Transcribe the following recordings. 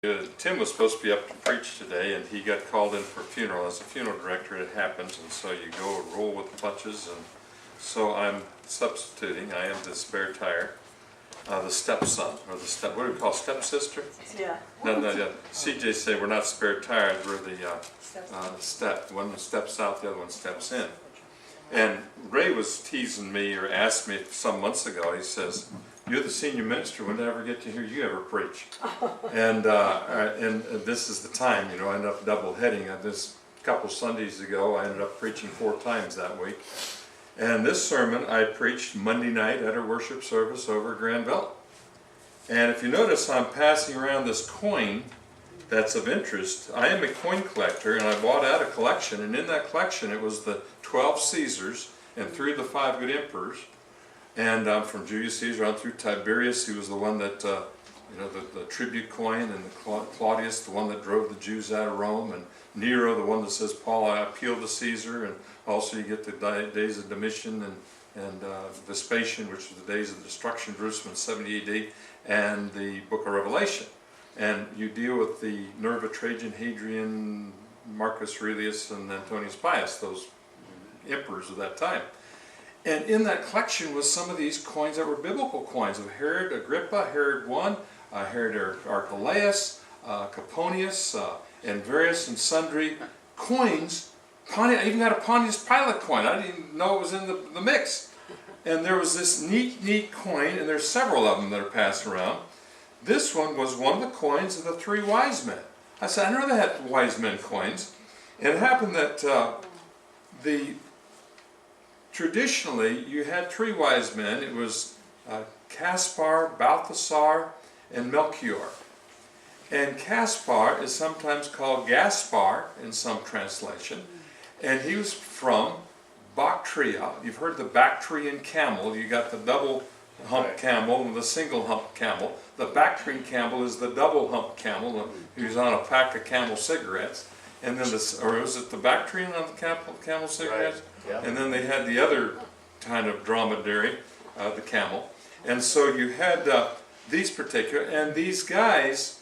Tim was supposed to be up to preach today, and he got called in for a funeral. As a funeral director, it happens, and so you go and roll with the punches, and so I'm substituting. I am the spare tire, the stepson, or the what do we call stepsister? Yeah. No, CJ say we're not spare tires, we're the step. One steps out, the other one steps in. And Ray was teasing me, or asked me some months ago, he says, "You're the senior minister, when did I ever get to hear you ever preach?" And this is the time, I ended up double heading. This couple Sundays ago, I ended up preaching 4 times that week. And this sermon I preached Monday night at our worship service over at Granville. And if you notice, I'm passing around this coin that's of interest. I am a coin collector, and I bought out a collection, and in that collection it was the 12 Caesars and 3 of the 5 good emperors. And from Julius Caesar on through Tiberius, he was the one that, the tribute coin, and Claudius, the one that drove the Jews out of Rome, and Nero, the one that says, "Paul, I appeal to Caesar," and also you get the days of Domitian and Vespasian, which was the days of the destruction of Jerusalem in 70 AD, and the book of Revelation. And you deal with the Nerva, Trajan, Hadrian, Marcus Aurelius, and Antonius Pius, those emperors of that time. And in that collection was some of these coins that were biblical coins of Herod Agrippa, Herod I, Herod Archelaus, Coponius, and various and sundry coins. I even got a Pontius Pilate coin. I didn't even know it was in the mix. And there was this neat coin, and there's several of them that are passed around. This one was one of the coins of the 3 wise men. I said, I never had wise men coins. And it happened that traditionally, you had 3 wise men. It was Caspar, Balthasar, and Melchior. And Caspar is sometimes called Gaspar in some translation. And he was from Bactria. You've heard the Bactrian camel. You got the double hump camel and the single hump camel. The Bactrian camel is the double hump camel. He was on a pack of Camel cigarettes. And then or was it the Bactrian on the camel cigarettes? Right. Yeah. And then they had the other kind of dromedary, the camel. And so you had these particular, and these guys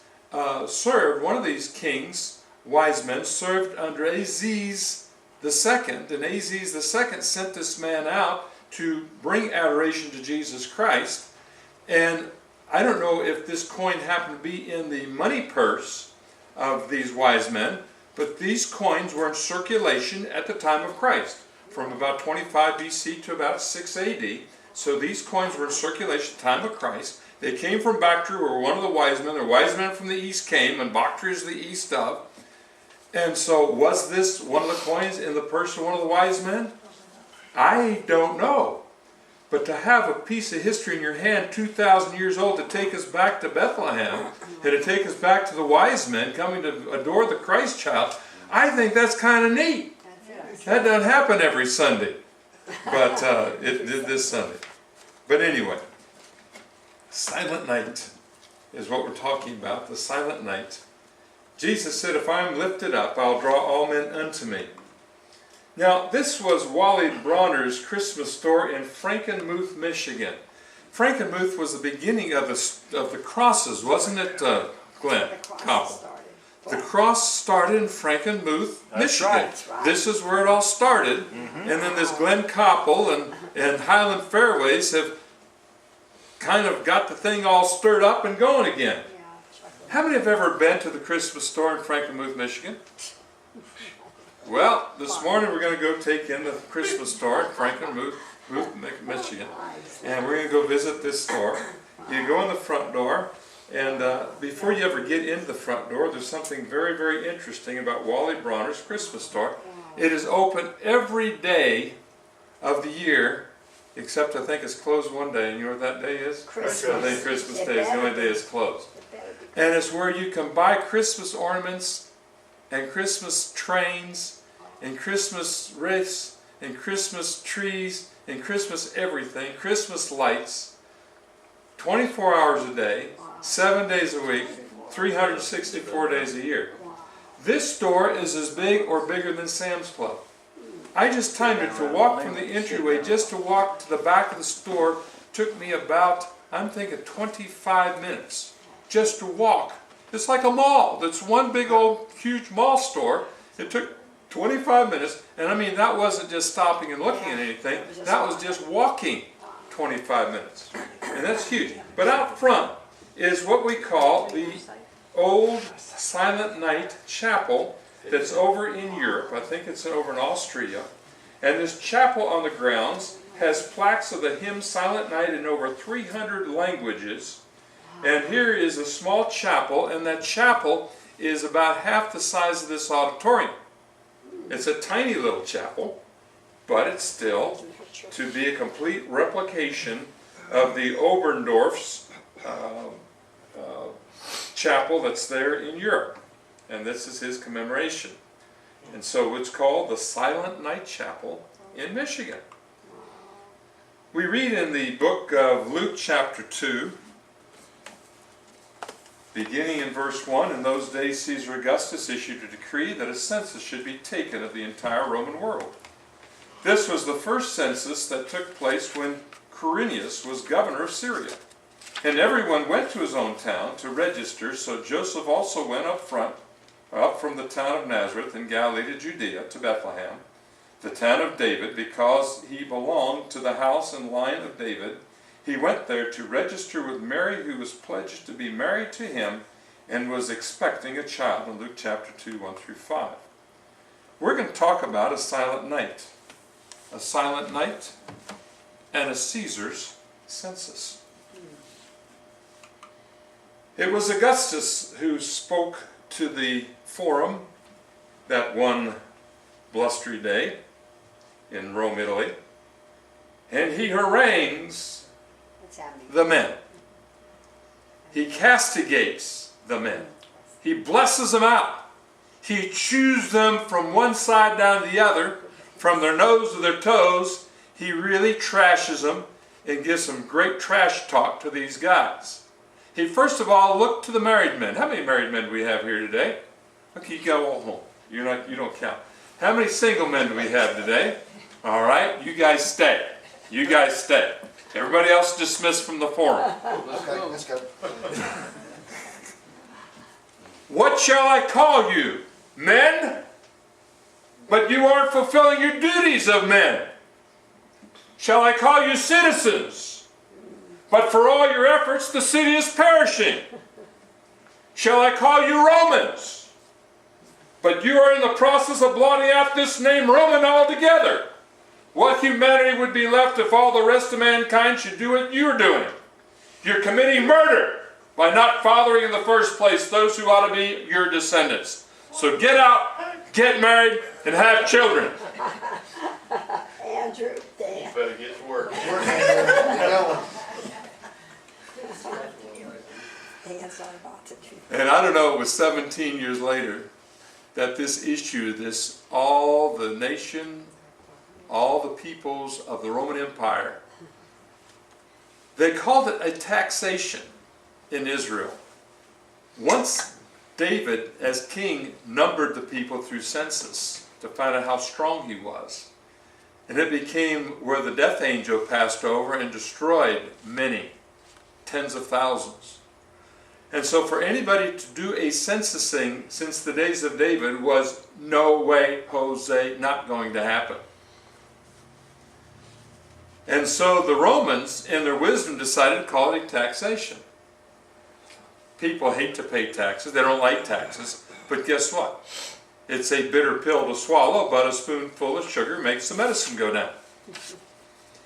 served, one of these kings, wise men, served under Aziz II, and Aziz II sent this man out to bring adoration to Jesus Christ. And I don't know if this coin happened to be in the money purse of these wise men, but these coins were in circulation at the time of Christ, from about 25 BC to about 6 AD. So these coins were in circulation at the time of Christ. They came from Bactria, where one of the wise men, the wise men from the east came, and Bactria is the east of. And so was this one of the coins in the purse of one of the wise men? I don't know. But to have a piece of history in your hand 2,000 years old to take us back to Bethlehem and to take us back to the wise men coming to adore the Christ child, I think that's kind of neat. That doesn't happen every Sunday, but it did this Sunday. But anyway, Silent Night is what we're talking about, the Silent Night. Jesus said, "If I am lifted up, I'll draw all men unto me." Now, this was Wally Bronner's Christmas store in Frankenmuth, Michigan. Frankenmuth was the beginning of the crosses, wasn't it, Glenn Koppel? The cross started in Frankenmuth, Michigan. That's right. This is where it all started. Mm-hmm. And then this Glenn Koppel and Highland Fairways have kind of got the thing all stirred up and going again. How many have ever been to the Christmas store in Frankenmuth, Michigan? Well, this morning we're going to go take in the Christmas store at Frankenmuth, Michigan. And we're going to go visit this store. You go in the front door, and before you ever get into the front door, there's something very, very interesting about Wally Bronner's Christmas store. It is open every day of the year, except I think it's closed one day. And you know what that day is? Christmas. I think Christmas Day is the only day it's closed. And it's where you can buy Christmas ornaments and Christmas trains and Christmas wreaths and Christmas trees and Christmas everything, Christmas lights, 24 hours a day, 7 days a week, 364 days a year. This store is as big or bigger than Sam's Club. I just timed it to walk from the entryway, just to walk to the back of the store, took me about, I'm thinking 25 minutes, just to walk. It's like a mall. It's one big old huge mall store. It took 25 minutes, and I mean that wasn't just stopping and looking at anything. That was just walking 25 minutes. And that's huge. But out front is what we call the old Silent Night Chapel that's over in Europe. I think it's over in Austria. And this chapel on the grounds has plaques of the hymn Silent Night in over 300 languages. And here is a small chapel, and that chapel is about half the size of this auditorium. It's a tiny little chapel, but it's still to be a complete replication of the Oberndorf's chapel that's there in Europe. And this is his commemoration. And so it's called the Silent Night Chapel in Michigan. We read in the book of Luke chapter 2, beginning in verse 1, in those days Caesar Augustus issued a decree that a census should be taken of the entire Roman world. This was the first census that took place when Quirinius was governor of Syria. And everyone went to his own town to register, so Joseph also went up from the town of Nazareth in Galilee to Judea, to Bethlehem, the town of David, because he belonged to the house and line of David. He went there to register with Mary, who was pledged to be married to him and was expecting a child, in Luke chapter 2, 1 through 5. We're going to talk about a silent night. A silent night and a Caesar's census. It was Augustus who spoke to the forum that one blustery day in Rome, Italy, and he harangues the men. He castigates the men. He blesses them out. He chews them from one side down to the other, from their nose to their toes. He really trashes them and gives some great trash talk to these guys. He first of all looked to the married men. How many married men do we have here today? Okay, you go all home. You don't count. How many single men do we have today? All right, you guys stay. You guys stay. Everybody else dismissed from the forum. Let's go. What shall I call you? Men? But you aren't fulfilling your duties of men. Shall I call you citizens? But for all your efforts, the city is perishing. Shall I call you Romans? But you are in the process of blotting out this name Roman altogether. What humanity would be left if all the rest of mankind should do what you're doing? You're committing murder by not fathering in the first place those who ought to be your descendants. So get out, get married, and have children. Andrew, Dan. You better get to work. Dan's not about to do. And I don't know, it was 17 years later that this issue, all the nation, all the peoples of the Roman Empire, they called it a taxation in Israel. Once David, as king, numbered the people through census to find out how strong he was. And it became where the death angel passed over and destroyed many, tens of thousands. And so for anybody to do a censusing since the days of David was no way, Jose, not going to happen. And so the Romans, in their wisdom, decided to call it a taxation. People hate to pay taxes. They don't like taxes. But guess what? It's a bitter pill to swallow, but a spoonful of sugar makes the medicine go down.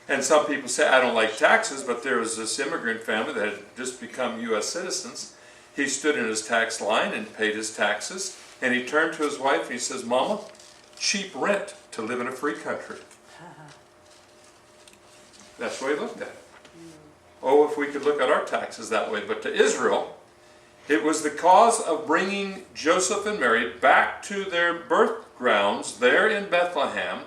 And some people say, I don't like taxes, but there was this immigrant family that had just become U.S. citizens. He stood in his tax line and paid his taxes, and he turned to his wife and he says, Mama, cheap rent to live in a free country. That's the way he looked at it. Oh, if we could look at our taxes that way. But to Israel, it was the cause of bringing Joseph and Mary back to their birth grounds there in Bethlehem,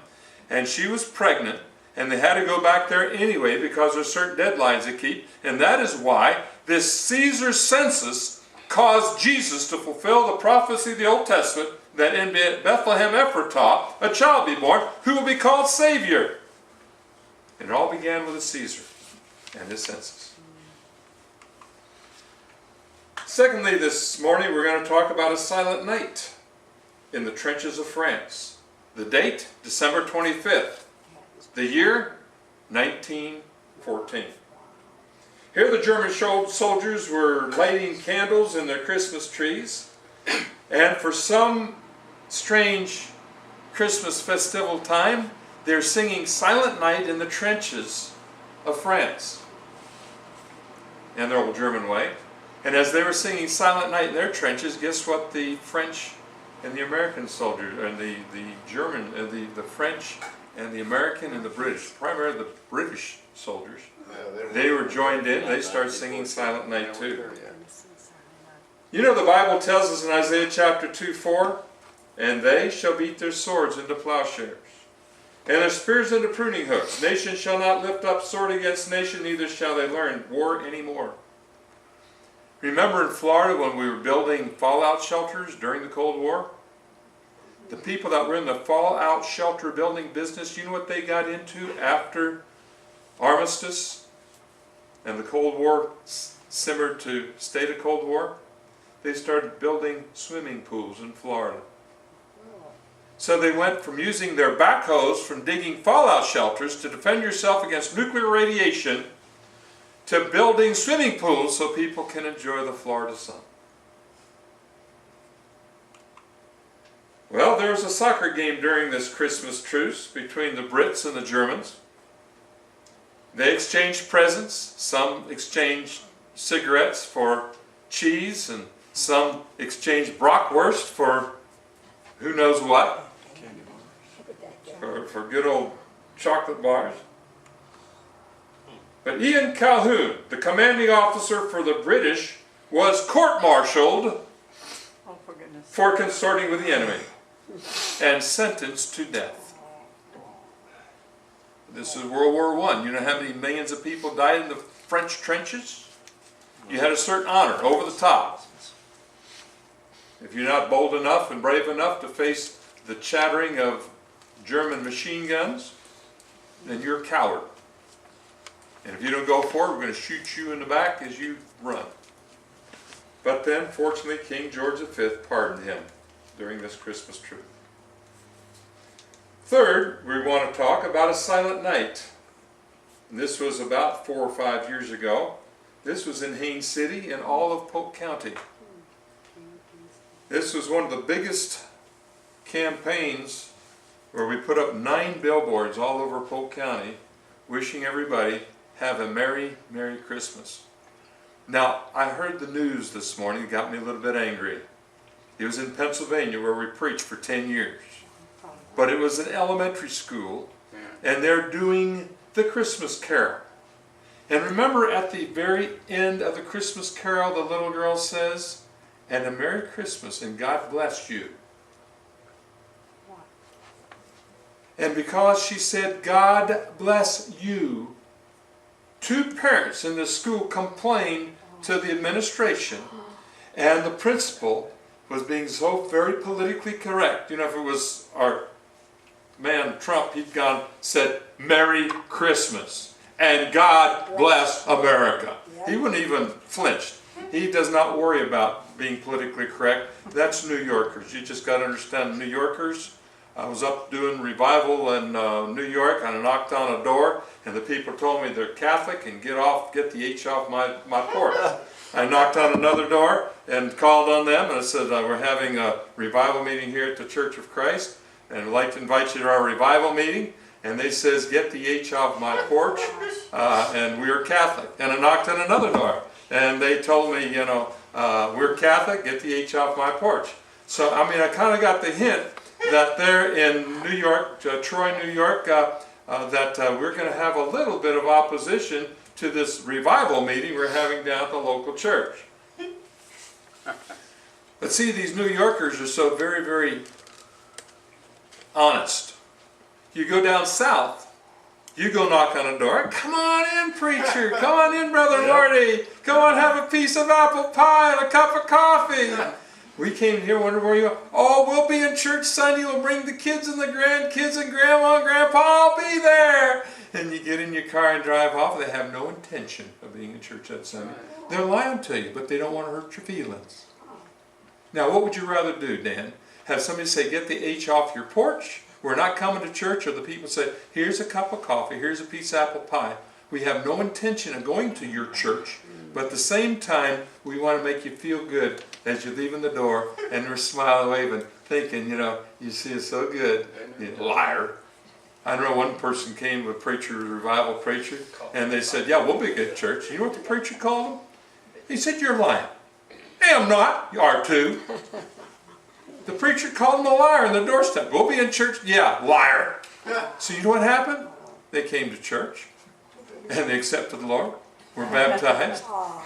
and she was pregnant, and they had to go back there anyway because there's certain deadlines to keep, and that is why this Caesar census caused Jesus to fulfill the prophecy of the Old Testament that in Bethlehem Ephratah a child be born who will be called Savior. And it all began with a Caesar and his census. Secondly, this morning we're going to talk about a silent night in the trenches of France. The date, December 25th. The year, 1914. Here the German soldiers were lighting candles in their Christmas trees, and for some strange Christmas festival time, they're singing Silent Night in the trenches of France, in their old German way. And as they were singing Silent Night in their trenches, guess what the French and the American soldiers, and the German, the French and the American and the British, primarily the British soldiers, they were joined in. They started singing Silent Night too. You know, the Bible tells us in Isaiah chapter 2:4, and they shall beat their swords into plowshares, and their spears into pruning hooks. Nation shall not lift up sword against nation, neither shall they learn war anymore. Remember in Florida when we were building fallout shelters during the Cold War? The people that were in the fallout shelter building business, you know what they got into after armistice and the Cold War simmered to state of Cold War? They started building swimming pools in Florida. So they went from using their backhoes from digging fallout shelters to defend yourself against nuclear radiation to building swimming pools so people can enjoy the Florida sun. Well, there was a soccer game during this Christmas truce between the Brits and the Germans. They exchanged presents. Some exchanged cigarettes for cheese, and some exchanged bratwurst for who knows what, for good old chocolate bars. But Ian Calhoun, the commanding officer for the British, was court-martialed for consorting with the enemy and sentenced to death. This is World War I. You know how many millions of people died in the French trenches? You had a certain honor over the top. If you're not bold enough and brave enough to face the chattering of German machine guns, then you're a coward. And if you don't go for it, we're going to shoot you in the back as you run. But then, fortunately, King George V pardoned him during this Christmas truce. Third, we want to talk about a silent night. And this was about 4 or 5 years ago. This was in Haines City in all of Polk County. This was one of the biggest campaigns where we put up 9 billboards all over Polk County wishing everybody have a Merry, Merry Christmas. Now, I heard the news this morning. It got me a little bit angry. It was in Pennsylvania where we preached for 10 years. But it was an elementary school, and they're doing the Christmas Carol. And remember at the very end of the Christmas Carol, the little girl says, "And a Merry Christmas, and God bless you." And because she said, "God bless you," 2 parents in the school complained to the administration, and the principal was being so very politically correct. You know, if it was our man Trump, he'd said, "Merry Christmas, and God bless America." He wouldn't even flinch. He does not worry about being politically correct. That's New Yorkers. You just got to understand New Yorkers. I was up doing revival in New York, and I knocked on a door, and the people told me they're Catholic and get the H off my porch. I knocked on another door and called on them, and I said, "We're having a revival meeting here at the Church of Christ, and I'd like to invite you to our revival meeting." And they says, "Get the H off my porch," and we're Catholic. And I knocked on another door, and they told me, "We're Catholic, get the H off my porch." So, I mean, I kind of got the hint that they're in New York, Troy, New York, that we're going to have a little bit of opposition to this revival meeting we're having down at the local church. But see, these New Yorkers are so very, very honest. You go down south, you go knock on a door. "Come on in, preacher. Come on in, Brother Marty. Come on, have a piece of apple pie and a cup of coffee." We came here, wonder where you are. "Oh, we'll be in church Sunday. We'll bring the kids and the grandkids and grandma and grandpa. I'll be there." and you get in your car and drive off. They have no intention of being in church that Sunday. They're lying to you, but they don't want to hurt your feelings. Now, what would you rather do, Dan? Have somebody say, get the H off your porch? We're not coming to church. Or the people say, here's a cup of coffee, here's a piece of apple pie. We have no intention of going to your church, but at the same time, we want to make you feel good as you're leaving the door, and we're smiling, waving, thinking, you see us so good. You liar. I know one person came, a preacher, a revival preacher, and they said, yeah, we'll be a good church. You know what the preacher called him? He said, you're lying. Hey, I'm not. You are too. The preacher called him a liar on the doorstep. We'll be in church. Yeah, liar. So you know what happened? They came to church, and they accepted the Lord, were baptized,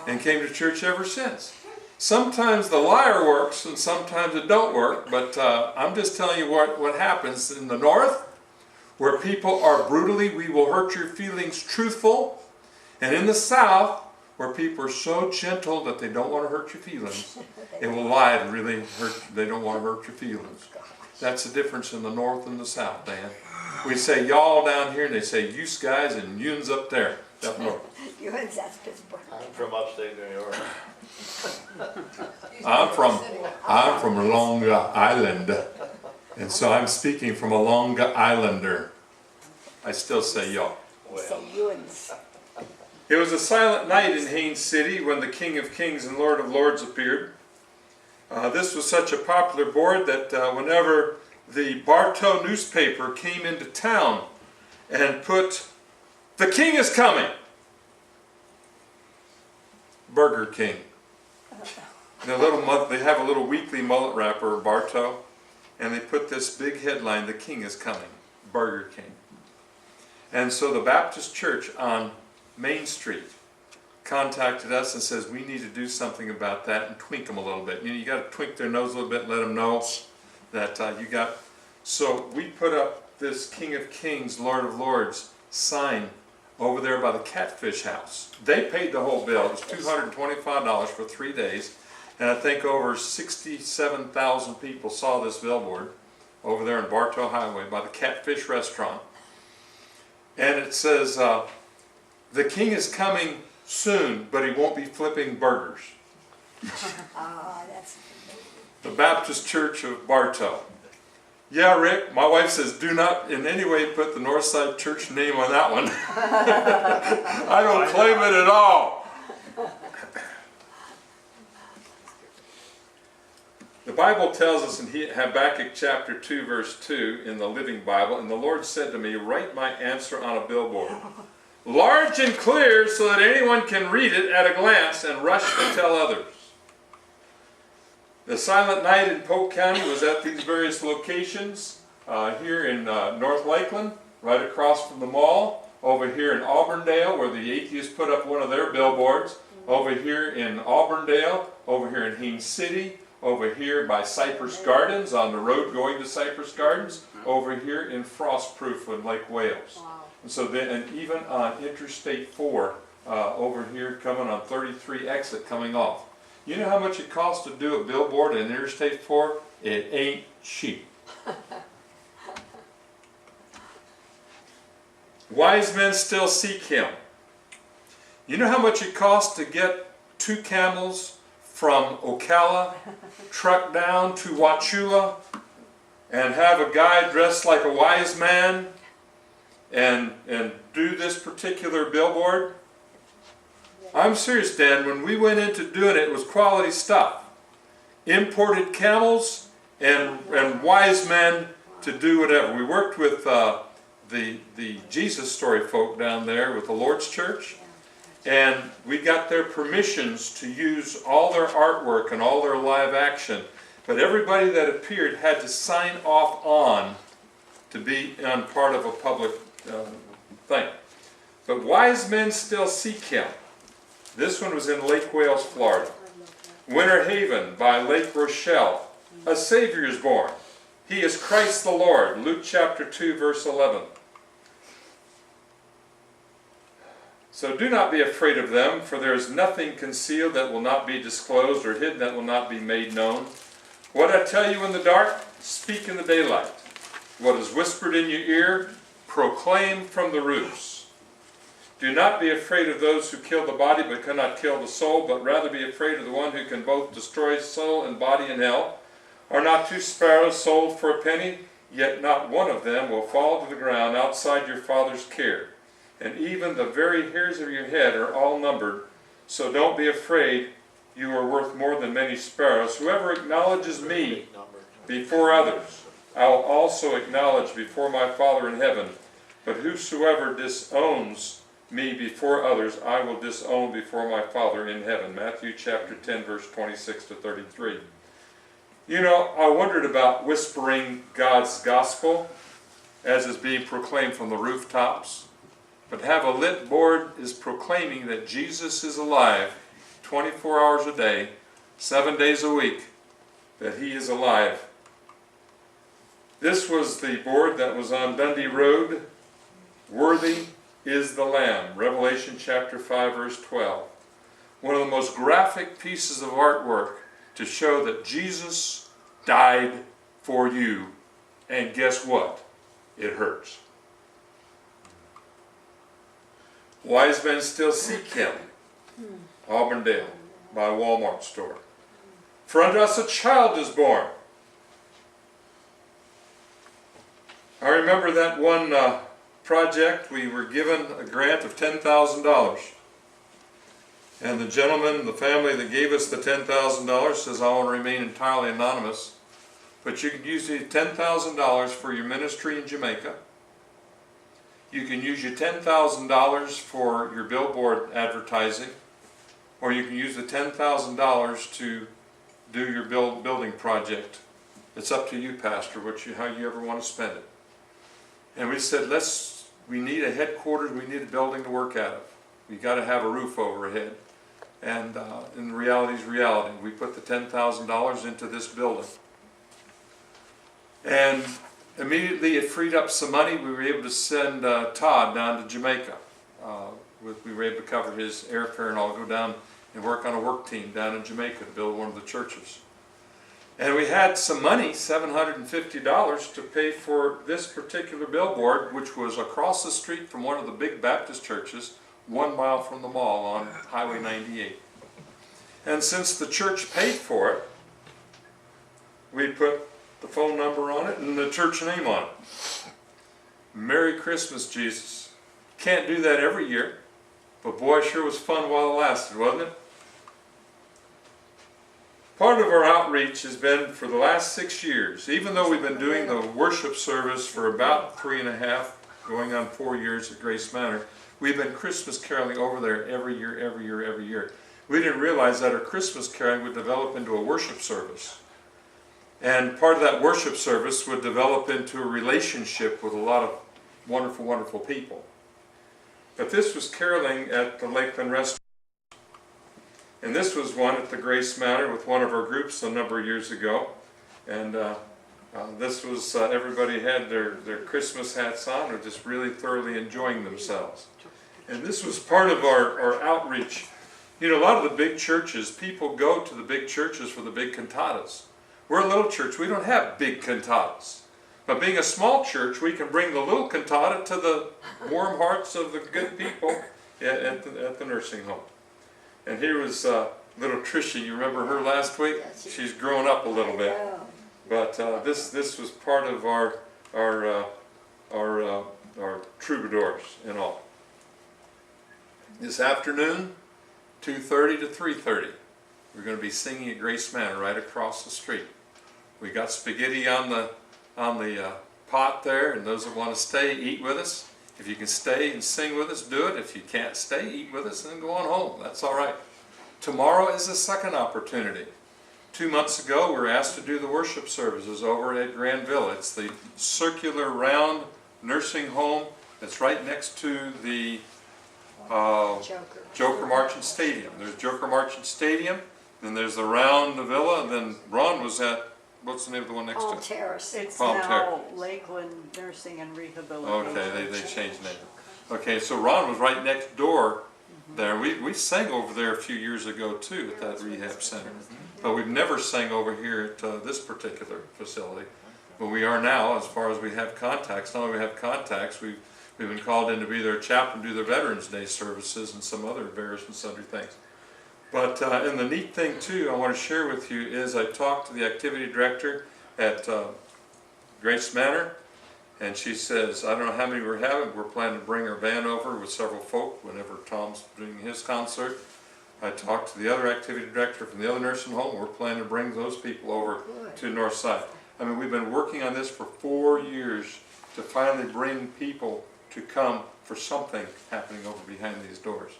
and came to church ever since. Sometimes the liar works, and sometimes it don't work, but I'm just telling you what happens in the north, where people are brutally, we will hurt your feelings, truthful, and in the south, where people are so gentle that they don't want to hurt your feelings, and will lie and really hurt, they don't want to hurt your feelings. That's the difference in the north and the south, Dan. We say y'all down here, and they say yous guys and yuns up there, up north. Yuns, that's Pittsburgh. I'm from upstate New York. I'm from Long Island, and so I'm speaking from a Long Islander. I still say y'all. So Yuns. It was a silent night in Haines City when the King of Kings and Lord of Lords appeared. This was such a popular board that whenever the Bartow newspaper came into town and put, "The King is coming," Burger King. They have a little weekly mullet wrapper, Bartow, and they put this big headline, "The King is coming," Burger King. And so the Baptist Church on Main Street contacted us and says, we need to do something about that and tweak them a little bit. You got to tweak their nose a little bit and let them know that you got. So we put up this King of Kings, Lord of Lords sign over there by the Catfish House. They paid the whole bill. It was $225 for 3 days. And I think over 67,000 people saw this billboard over there in Bartow Highway by the Catfish Restaurant. And it says, the King is coming soon, but he won't be flipping burgers. That's The Baptist Church of Bartow. Yeah, Rick, my wife says, do not in any way put the Northside Church name on that one. I don't claim it at all. The Bible tells us in Habakkuk chapter 2, verse 2 in the Living Bible, and the Lord said to me, write my answer on a billboard, large and clear so that anyone can read it at a glance and rush to tell others. The Silent Night in Polk County was at these various locations, here in North Lakeland, right across from the mall, over here in Auburndale where the Atheists put up one of their billboards, over here in Auburndale, over here in Haines City, over here by Cypress Gardens on the road going to Cypress Gardens, over here in Frostproof in Lake Wales. wow. And so then, and even on Interstate 4 over here coming on 33 exit coming off. You know how much it costs to do a billboard in Interstate 4? It ain't cheap. Wise men still seek him. You know how much it costs to get 2 camels from Ocala, truck down to Wauchula, and have a guy dressed like a wise man and do this particular billboard? I'm serious, Dan. When we went into doing it, it was quality stuff. Imported camels and wise men to do whatever. We worked with the Jesus Story folk down there with the Lord's Church, and we got their permissions to use all their artwork and all their live action. But everybody that appeared had to sign off on to be on part of a public thing. But wise men still seek him. This one was in Lake Wales, Florida. Winter Haven by Lake Rochelle. A Savior is born. He is Christ the Lord. Luke chapter 2, verse 11. So do not be afraid of them, for there is nothing concealed that will not be disclosed, or hidden that will not be made known. What I tell you in the dark, speak in the daylight. What is whispered in your ear, proclaim from the roofs. Do not be afraid of those who kill the body but cannot kill the soul, but rather be afraid of the one who can both destroy soul and body in hell. Are not two sparrows sold for a penny? Yet not one of them will fall to the ground outside your Father's care. And even the very hairs of your head are all numbered. So don't be afraid, you are worth more than many sparrows. Whoever acknowledges me before others, I will also acknowledge before my Father in heaven. But whosoever disowns me before others, I will disown before my Father in heaven. Matthew chapter 10, verse 26 to 33. You know, I wondered about whispering God's gospel as is being proclaimed from the rooftops. But have a lit board is proclaiming that Jesus is alive 24 hours a day, 7 days a week, that he is alive. This was the board that was on Dundee Road. Worthy is the Lamb, Revelation chapter 5, verse 12. One of the most graphic pieces of artwork to show that Jesus died for you. And guess what? It hurts. Wise men still seek him. Auburndale, by Walmart store. For unto us a child is born. I remember that one project, we were given a grant of $10,000. And the gentleman, the family that gave us the $10,000 says, I want to remain entirely anonymous, but you can use the $10,000 for your ministry in Jamaica. You can use your $10,000 for your billboard advertising, or you can use the $10,000 to do your building project. It's up to you, Pastor, how you ever want to spend it. And we said, we need a headquarters, we need a building to work out of. We got to have a roof overhead. And in reality is reality. We put the $10,000 into this building. And immediately it freed up some money. We were able to send Todd down to Jamaica. We were able to cover his airfare and all, go down and work on a work team down in Jamaica to build one of the churches. And we had some money, $750, to pay for this particular billboard, which was across the street from one of the big Baptist churches, 1 mile from the mall on Highway 98. And since the church paid for it, we put the phone number on it and the church name on it. Merry Christmas, Jesus. Can't do that every year, but boy, sure was fun while it lasted, wasn't it? Part of our outreach has been for the last 6 years, even though we've been doing the worship service for about 3.5, going on 4 years at Grace Manor, we've been Christmas caroling over there every year. We didn't realize that our Christmas caroling would develop into a worship service. And part of that worship service would develop into a relationship with a lot of wonderful, wonderful people. But this was caroling at the Lakeland Restaurant. And this was one at the Grace Manor with one of our groups a number of years ago. And this was, everybody had their Christmas hats on, or just really thoroughly enjoying themselves. And this was part of our outreach. You know, a lot of the big churches, people go to the big churches for the big cantatas. We're a little church, we don't have big cantatas. But being a small church, we can bring the little cantata to the warm hearts of the good people at the nursing home. And here was little Tricia. You remember her last week? She's grown up a little bit. But this was part of our troubadours and all. This afternoon, 2:30 to 3:30, we're going to be singing at Grace Manor right across the street. We got spaghetti on the pot there, and those that want to stay, eat with us. If you can stay and sing with us, do it. If you can't stay, eat with us, and then go on home. That's all right. Tomorrow is a second opportunity. 2 months ago, we were asked to do the worship services over at Granville. It's the circular round nursing home that's right next to the Joker Marchant Stadium. There's Joker Marchant Stadium, then there's the round villa, and then Ron was at, what's the name of the one next Palm to it? Terrace. It's Palm now Terrace. Lakeland Nursing and Rehabilitation. Okay, they changed name. Okay, so Ron was right next door there. We sang over there a few years ago too at that rehab center. But we've never sang over here at this particular facility. But we are now, as far as we have contacts. Not only we have contacts, we've We've been called in to be their chaplain, do their Veterans Day services and some other various and sundry things. But and the neat thing too I want to share with you is I talked to the activity director at Grace Manor, and she says, I don't know how many we're having, we're planning to bring our van over with several folk whenever Tom's doing his concert. I talked to the other activity director from the other nursing home, we're planning to bring those people over to Northside. I mean, we've been working on this for 4 years to finally bring people to come for something happening over behind these doors.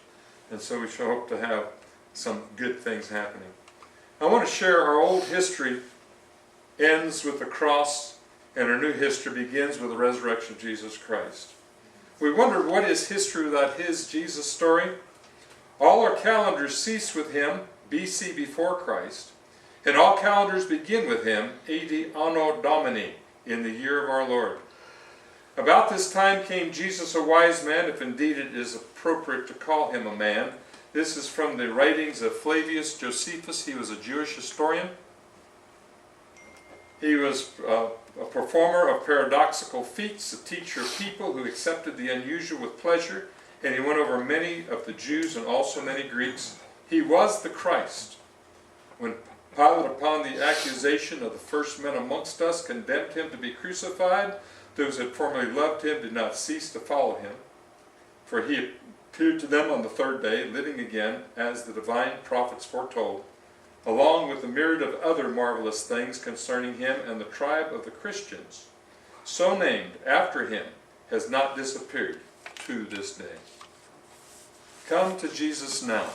And so we shall hope to have some good things happening. I want to share our old history ends with the cross, and our new history begins with the resurrection of Jesus Christ. We wondered, what is history without his Jesus story? All our calendars cease with him, BC before Christ, and all calendars begin with him, AD Anno Domini, in the year of our Lord. About this time came Jesus, a wise man, if indeed it is appropriate to call him a man. This is from the writings of Flavius Josephus. He was a Jewish historian. He was a performer of paradoxical feats, a teacher of people who accepted the unusual with pleasure, and he went over many of the Jews and also many Greeks. He was the Christ. When Pilate, upon the accusation of the first men amongst us, condemned him to be crucified, those who had formerly loved him did not cease to follow him. For he appeared to them on the third day, living again, as the divine prophets foretold, along with a myriad of other marvelous things concerning him, and the tribe of the Christians, so named after him, has not disappeared to this day. Come to Jesus now.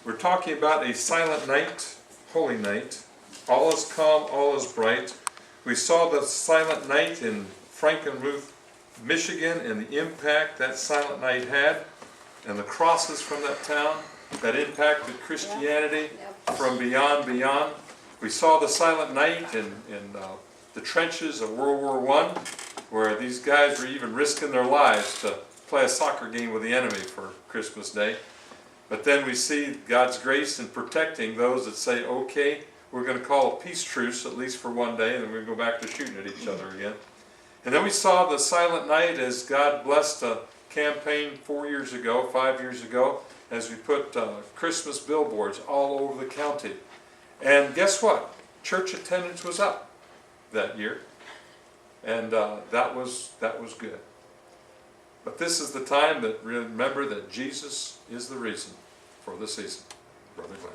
We're talking about a silent night, holy night. All is calm, all is bright. We saw the silent night in Frankenmuth, Michigan, and the impact that silent night had, and the crosses from that town that impacted Christianity from beyond. We saw the silent night in the trenches of World War I, where these guys were even risking their lives to play a soccer game with the enemy for Christmas Day. But then we see God's grace in protecting those that say, okay, we're going to call a peace truce, at least for one day, and then we're going to go back to shooting at each other again. And then we saw the silent night as God blessed a campaign 5 years ago, as we put Christmas billboards all over the county. And guess what? Church attendance was up that year. And that was good. But this is the time that remember that Jesus is the reason for the season. Brother Glenn.